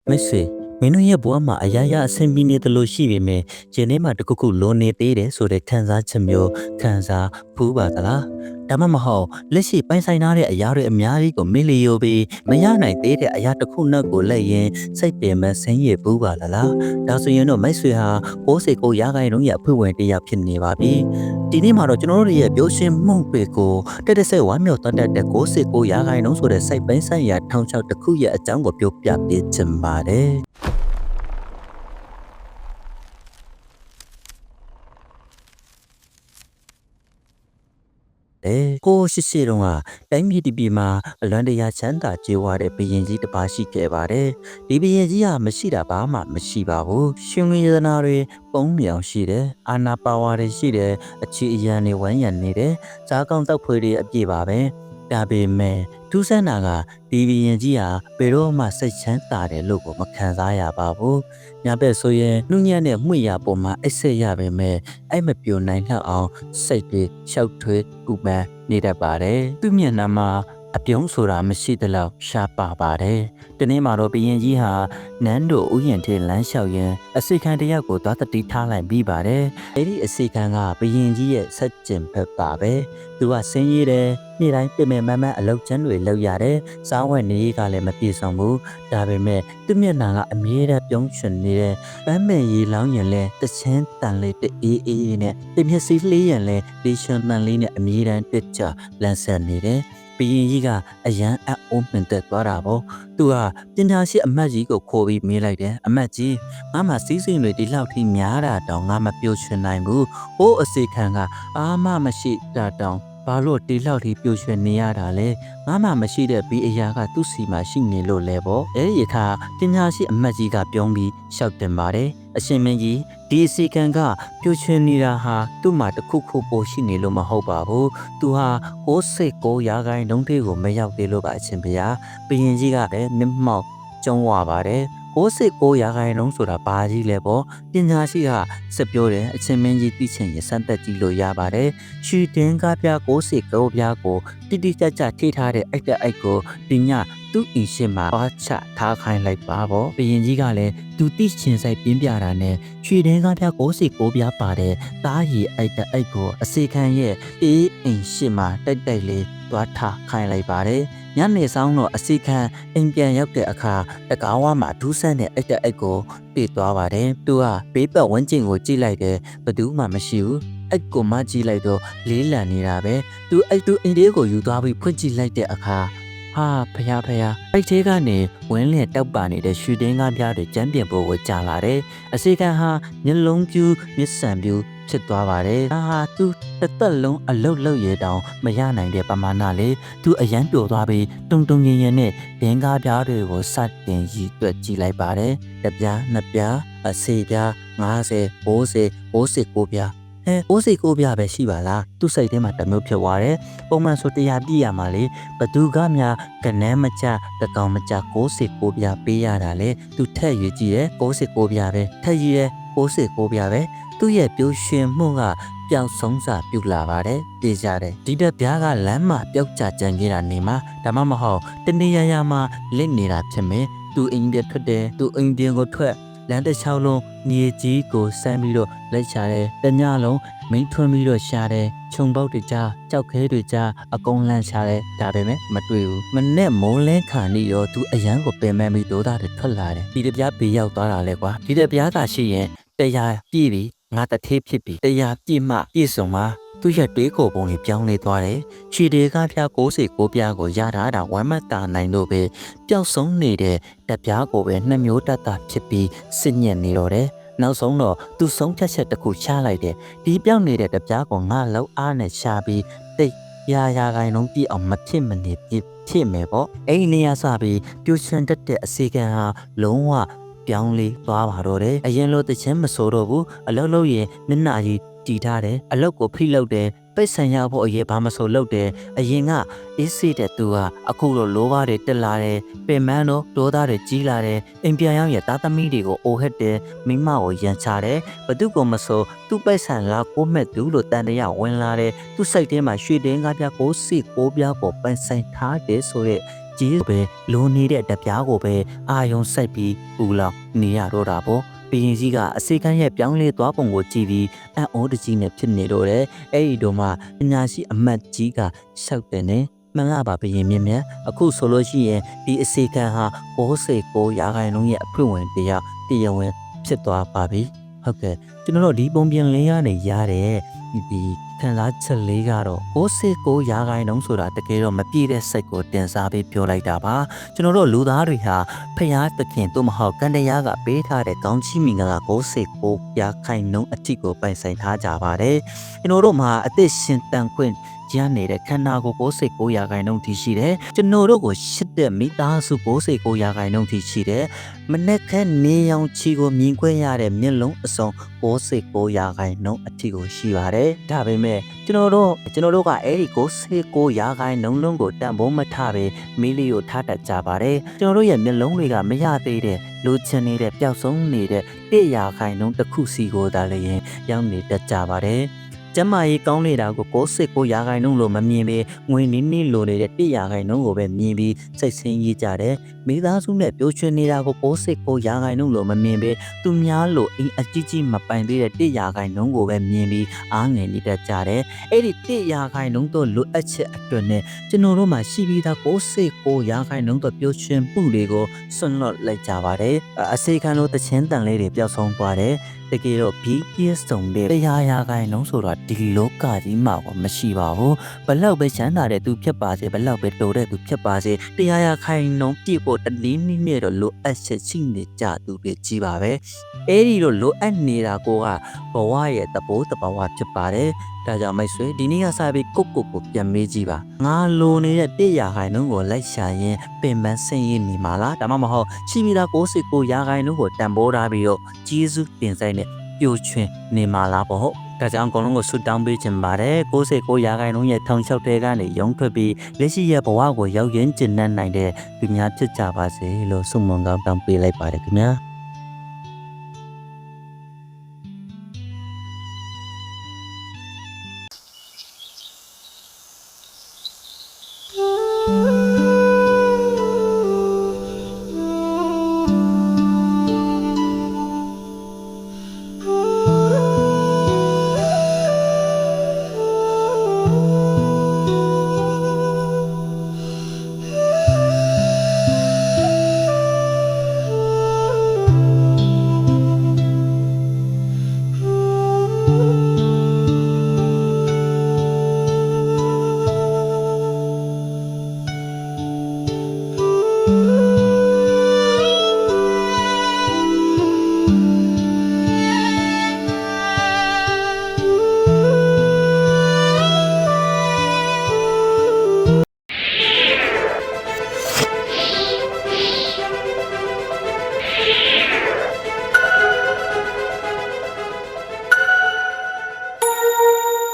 မိတ်ဆွေမင်းတို့ရဲ့ဘဝမှာအရာရာအဆင်ပြေနေတယ်လို့ရှိပေမဲ့ဂျင်းထဲမှာတခုခုလွန်နေသေးတယ်ဆိုတဲ့ခံစားချက်မျိုးခံစားဖူးပါသလားဒါမှမဟုတ်လက်ရှိပိုင်ဆိုင်ထားတဲ့အရာတွေအများကြီးကိုမီလီယိုပြီးမရနိုင်သေးတဲ့အရာတစ်ခုနောက်ကိုလက်ရင်စိတ်ပင်မဆင်းရဲပူးပါလားဒါဆိုရင်တော့မိတ်ဆွေဟာ69ရာခိုင်နှုန်းရဲ့အဖွဲ့ဝင်တစ်ယောက်ဖြစ်နေပါပြီဒီနေ့မှာတော့ကျွန်တော်တို့ရဲ့ပြောရှင်းမှုတွေကိုတက်တက်ဆက်ဝမ်းမြောက်တတ်တဲ့69ရာခိုင်နှုန်းဆိုတဲ့စိတ်ပိုင်းဆိုင်ရာထောင်ချောက်တစ်ခုရဲ့အကြောင်းကိုပြောပြပေးချင်ပါတယ်ကိုရှိတုန်းကတိုင်းပြည်တပြည်မှာအလွန်တရာချမ်းသာကြွယ်ဝတဲ့ဘုရင်ကြီးတစ်ပါးရှိခဲ့ပါတယ်။ဒီဘုရင်ကြီးကမရှိတာဘာမှမရှိပါဘူး။ရှင်ဝေဒနာတွေပုံမြောင်ရှိတယ်။အာနာပါဝါတွေရှိတယ်။အခြေအရန်တွေဝမ်းရံနေတယ်။ဈာကောင်းတောက်ဖွေတွေအပြည့်ပါပဲ။ဒါပေမဲ့ထူးဆန်းတာကဒီဘုရင်ကြီးဟာဘယ်တော့မှစိတ်ချမ်းသာတယ်လို့ကိုမခံစားရပါဘူး။ညာဘက်ဆိုရင်နှုတ်ညံ့တဲ့မှုရပေါ်မှာအိတ်ဆက်ရပေမဲ့အဲ့မပြိုနိုင်လောက်အောင်စိတ်တွေရှောက်ထွေးကူပန်းနေတတ်ပါတယ်။သူ့မျက်နှာမှာအပြုံးဆိုတာမရှိသလောက်ရှားပါပါတယ်။ဒီနေ့မှာတော့ဘုရင်ကြီးဟာနန်းတို့ဥယျာဉ်ထဲလမ်းလျှောက်ရင်းအစီခံတယောက်ကိုသွားတတိထားလိုက်ပြီးပါတယ်။အဲ့ဒီအစီခံကဘုရင်ကြီးရဲ့ဆက်ကျင်ဘက်ပါပဲ။သူကဆင်းရဲတယ်။နေ့တိုင်းပြင်မအလုပ်ချမ်းတွေလုပ်ရတယ်။စားဝတ်နေရေးကလည်းမပြေဆောင်ဘူး။ဒါပေမဲ့သူ့မျက်နှာကအမြဲတမ်းပြုံးချွန်နေတဲ့ပန်းမဲ့ရီလောင်းရင်လဲတချင်းတန်လေးတအေးအေးနဲ့ပြမျက်စိလေးရင်လဲတေချွန်တန်လေးနဲ့အမြဲတမ်းတက်ကြလန်းဆန်နေတယ်။ဘုရင်ကြီးကအရန်အအိုးမှန်တက်သွားတာပေါ့သူကပညာရှိအမတ်ကြီးကိုခေါ်ပြီးမေးလိုက်တယ်အမတ်ကြီးငါမှစီးစိမ်တွေဒီလောက်ထိများတာတောင်ငါမပြောချင်နိုင်ဘူးဟိုးအစီခံကအာမမရှိတာတောင်ဘာလို့ဒီလောက်ထိပျော်ရွှင်နေရတာလဲငါမှမရှိတဲ့ဘီအရာကသူ့စီမှာရှိနေလို့လဲပေါ့အဲဒီအခါပညာရှိအမတ်ကြီးကပြောပြီးရှောက်တင်ပါတယ်အရှင်မင်းကြီးဒီအစီခံကပျော်ရွှင်နေတာဟာသူ့မှာတခုခုပိုရှိနေလို့မဟုတ်ပါဘူးသူဟာ69ရာခိုင်နှုန်းထိကိုမရောက်သေးလို့ပါအရှင်ဘုရားဘုရင်ကြီးကလည်းမျက်မှောက်ကျုံးဝပါတယ်69ရာခိုင်နှုန်းဆိုတာဘာကြီးလဲပေါ့ပညာရှိကစပြောတယ်အချင်းမင်းကြီးသိချင်ရစမ်းသက်ကြည့်လို့ရပါတယ်ရွှေတင်းကားပြား69ပြားကိုတိတိကျကျထိထားတဲ့အိုက်ကိုဒီညသူ့အင်ရှင်မှာအားချထားခိုင်းလိုက်ပါပေါ့ဘုရင်ကြီးကလည်းသူသိချင်ဆိုင်ပြင်းပြတာနဲ့ရွှေတင်းကားပြား69ပြားပါတဲ့တားရီအိုက်ကိုအစီခံရဲ့အေးအင်ရှင်မှာတိုက်လေးသွားထားခိုင်းလိုက်ပါတယ်ညနေဆောင်တော့အစီခံအိမ်ပြန်ရောက်တဲ့အခါတကားဝါမှာဒူးဆန်းတဲ့အိတ်ကိုတွေ့သွားပါတယ်သူကဘေးပတ်ဝန်းကျင်ကိုကြည့်လိုက်တယ်ဘယ်သူမှမရှိဘူးအဲ့ကိုမှကြည့်လိုက်တော့လေးလံနေတာပဲသူအဲ့တူအင်းလေးကိုယူသွားပြီးဖွင့်ကြည့်လိုက်တဲ့အခါဟာဖယားအဲ့ထဲကနေဝင်းလျက်တောက်ပါနေတဲ့ရွှေတင်းကားပြားတွေကျမ်းပြင်ပေါ်ကိုကြာလာတယ်အစီခံဟာမျက်လုံးပြူးမျက်စံပြူးဖြစ်သွားပါတယ်။ဟာသူတစ်သက်လုံးအလုတ်လုတ်ရတောင်မရနိုင်တဲ့ပမာဏလေသူအရန်ပျော်သွားပြီးတုံငင်နဲ့ဒင်းကားပြားတွေကိုစတင်ရည်တွက်ကြည့်လိုက်ပါတယ်။တစ်ပြားနှစ်ပြားအစီပြား50 60 69ပြား69ပြားပဲရှိပါလားသူ့စိတ်ထဲမှာတမျိုးဖြစ်သွားတယ်ပုံမှန်ဆို100ပြည့်ရမှာလေဘသူကများကနန်းမကြတကောင်မကြ69ပြားပေးရတာလေသူထက်ရွေးကြည့်တယ်69ပြားပဲထက်ရွေးတယ်69ပြားပဲသူ့ရဲ့ပျော်ရွှင်မှုကပျောက်ဆုံးစာပြုလာပါတယ်တေးကြတယ်ဒီတက်ပြားကလမ်းမှာပျောက်ကျကြံခဲ့တာနေမှာဒါမှမဟုတ်တနေရာမှာလစ်နေတာဖြစ်မယ်သူအိမ်ပြထွက်တယ်သူအိမ်ပြင်ကိုထွက်လမ်းတစ်ချောင်းလုံးမြေကြီးကိုစမ်းပြီးတော့လက်ချတယ်တညလုံးမင်းထွန်းပြီးတော့ရှာတယ်ခြုံပေါက်တွေကြားကြောက်ခဲတွေကြားအကုန်လန့်ရှာတယ်ဒါပေမဲ့မတွေ့ဘူးမနဲ့မိုးလဲခါနေရောသူအရန်ကိုပင်ပန်းပြီးဒေါသတွေထွက်လာတယ်ဒီတပြားဘေးရောက်သွားတာလဲကွာဒီတပြားသာရှိရင်တရားပြည့်ပြီငါတထေးဖြစ်ပြီတရားပြည့်မှပြည့်စုံမှာသူ့ရဲ့တွေးကိုပုံတွေပြောင်းလဲသွားတယ်ခြေတွေကဖျား69ပြားကိုရထားတာဝမ်းမတာနိုင်လို့ပဲပျောက်ဆုံးနေတဲ့တပြားကိုပဲနှစ်မျိုးတတ်တာဖြစ်ပြီးစစ်ညက်နေတော့တယ်နောက်ဆုံးတော့သူဆုံးဖြတ်ချက်တစ်ခုချလိုက်တယ်ဒီပြောင်းနေတဲ့တပြားကိုငါလောက်အားနဲ့ရှာပြီးတိတ်ရာခိုင်နှုန်းပြည့်အောင်မဖြစ်မနေဖြစ်မယ်ပေါ့အဲ့ဒီနေရာစပြီးပြိုချန်တတ်တဲ့အစီခံဟာလုံးဝပြောင်းလဲသွားပါတော့တယ်အရင်လိုတခြင်းမစိုးတော့ဘူးအလောက်လို့ရင်မျက်နှာကြီးတည်ထားတယ်အလောက်ကိုဖိလုပ်တယ်ပိတ်ဆန်ရဖို့အရေးဘာမဆိုလုပ်တယ်အရင်ကအေးစေးတဲ့သူကအခုတော့လိုပါတွေတက်လာတယ်ပင်မန်းတော့ဒေါသတွေကြီးလာတယ်အိမ်ပြန်ရောက်ရသားသမီးတွေကိုအိုဟက်တယ်မိမကိုရန်ချတယ်ဘသူကမဆိုသူ့ပိတ်ဆန်လာကိုမဲ့သူလို့တန်တရားဝင်လာတယ်သူ့စိတ်ထဲမှာရွှေတင်းကားပြ69ပြားကိုပန်းဆိုင်ထားတယ်ဆိုတဲ့ ကျေးပဲလိုနေတဲ့တပြားကိုပဲအာယုံစိုက်ပြီးပူလောင်နေရတော့တာပေါ့ဘရင်ကြီးကအစေခံရဲ့ပြောင်းလဲသွားပုံကိုကြည့်ပြီးအံ့ဩတကြီးနဲ့ဖြစ်နေတော့တယ်အဲ့ဒီတော့မှပညာရှိအမတ်ကြီးကရှောက်တယ်နဲ့မှန်လားပါဘရင်မြင့်မြတ်အခုဆိုလို့ရှိရင်ဒီအစေခံဟာ69ရာခိုင်နှုန်းရဲ့အဖွင့်ဝင်တရားဝင်ဖြစ်သွားပါပြီဟုတ်ကဲ့ကျွန်တော်တို့ဒီပုံပြင်လေးရနေရတဲ့ဒီခံစားချက်လေးကတော့69ရာခိုင်နှုန်းဆိုတာတကယ်တော့မပြည့်တဲ့စိတ်ကိုတင်စားပြီးပြောလိုက်တာပါကျွန်တော်တို့လူသားတွေဟာဖျားသခင်တို့မဟုတ်ကန်တရားကပေးထားတဲ့ကောင်းချီးမင်္ဂလာ69ရာခိုင်နှုန်းအထိကိုပိုင်ဆိုင်ထားကြပါတယ်ကျွန်တော်တို့မှာအသက်ရှင်တန်ခွင့်ကျန်းနေတဲ့ခန္ဓာကိုယ်69ရာခိုင်နှုန်းထိရှိတယ်ကျွန်တော်တို့ကိုရှစ်တဲ့မိသားစု69ရာခိုင်နှုန်းထိရှိတယ်မနေ့ကနေရောင်ချီကိုမြင်ခွင့်ရတဲ့မျက်လုံးအစုံ69ရာခိုင်နှုန်းအထိကိုရှိပါတယ်ဒါပေမဲ့ကျွန်တော်တို့ကအဲ့ဒီ69ရာခိုင်နှုန်းလုံးကိုတန်ဖိုးမထားပဲမီလီကိုထားတတ်ကြပါတယ်ကျွန်တော်တို့ရဲ့မျက်လုံးတွေကမရသေးတဲ့လိုချင်နေတဲ့ပျောက်ဆုံးနေတဲ့100ရာခိုင်နှုန်းတစ်ခုစီကိုသာလည်းရောက်နေတတ်ကြပါတယ်ကျမကြီးကောင်းနေတာကို69ရာခိုင်နှုန်းလို့မမြင်ပဲငွေနည်းနည်းလိုနေတဲ့100ရာခိုင်နှုန်းကိုပဲမြင်ပြီးစိတ်ဆင်းရဲကြတယ်မိသားစုနဲ့ပြောချင်နေတာကို69ရာခိုင်နှုန်းလို့မမြင်ပဲသူများလို့အကြီးကြီးမပိုင်သေးတဲ့100ရာခိုင်နှုန်းကိုပဲမြင်ပြီးအားငယ်နေတတ်ကြတယ်အဲ့ဒီ100ရာခိုင်နှုန်းတော့လိုအပ်ချက်အတွက်နဲ့ကျွန်တော်တို့မှာရှိပြီးသား69ရာခိုင်နှုန်းတော့ပြောချင်မှုတွေကိုဆွန့်လွတ်လိုက်ကြပါတယ်အစေခံလို့တခြင်းတန်လေးတွေပျောက်ဆုံးသွားတယ်တကယ်တော့ BPS တုံတဲ့100ရာခိုင်နှုန်းဆိုတော့ဒီလောကကြီးမှာမရှိပါဘူးဘလောက်ပဲချမ်းသာတဲ့သူဖြစ်ပါစေဘလောက်ပဲတိုးတဲ့သူဖြစ်ပါစေ100ရာခိုင်နှုန်းပြည့်ဖို့တနည်းနည်းနဲ့တော့လိုအပ်ချက်ရှိနေကြသူတွေကြီးပါပဲအဲ့ဒီတော့လိုအပ်နေတာကဘဝရဲ့သဘောတဘာဝဖြစ်ပါတယ်ဒါကြောင့်မိတ်ဆွေဒီနေ့ကစပြီးကိုပြန်မေးကြည့်ပါငါလိုနေတဲ့100ရာခိုင်နှုန်းကိုလိုက်ရှာရင်ပင်ပန်းဆင်းရဲနေမှာလားဒါမှမဟုတ်ရှိပြီးသား69ရာခိုင်နှုန်းကိုတန်ဖိုးထားပြီးတော့ကျေးဇူးတင်ဆိုင်နဲ့ပြိုချွင်းနေမှာလားပေါ့ဟုတ်ဒါကြောင့်အကုန်လုံးကိုဆွတ်တောင်းပေးခြင်းပါတယ်69ရာခိုင်နှုန်းရဲ့ထောင်ချောက်တဲကနေရုံထွက်ပြီးလက်ရှိရဲ့ဘဝကိုရောက်ရင်းကျဉ်းနိုင်တဲ့သူများဖြစ်ကြပါစေလို့ဆုမွန်ကောင်းတောင်းပေးလိုက်ပါတယ်ခင်ဗျာ